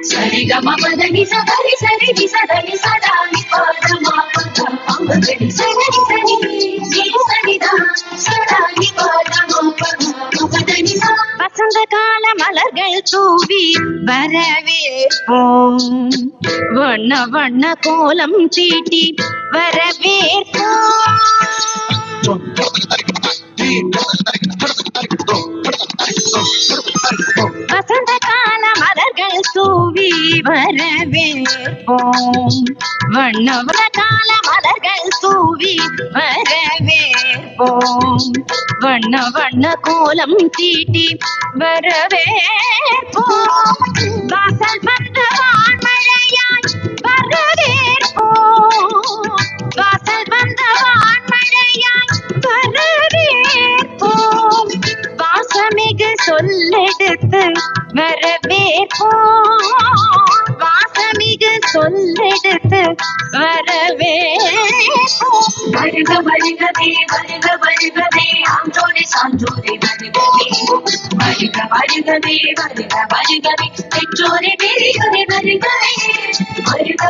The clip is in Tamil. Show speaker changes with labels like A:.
A: Sari gama padani sari sari di sadani sadani padama padam amagani sari sari di sari da sadani padama padam padani sa வசந்த கால மலர்கள் தூவி வரவேற்போம் வண்ண வண்ண கோலம் தீட்டி வரவேற்போம் வசந்த கால மலர்கள் தூவி வரவேற்போம் வண்ண வண்ண கால மலர்கள் தூவி வரவேற்போம் வண்ண வண்ண கோலம் தீட்டி வரவேற்போம் வாசல் வந்த வான்மழையாய் வரவேற்போம் வாசல் வந்த வான்மழையாய் வரவேற்போம் வாசமிகு சொல்லெடுத்து வரவேற்போம் வாசமிகு சொல்லெடுத்து வரவேற்போம் வருக வருகவே வருக வருகவே ஆண்டோனே சான்றோரே வருகவே வருக வருகவே வருக வருகவே பெற்றோரே பெரியோரே வருகவே வருக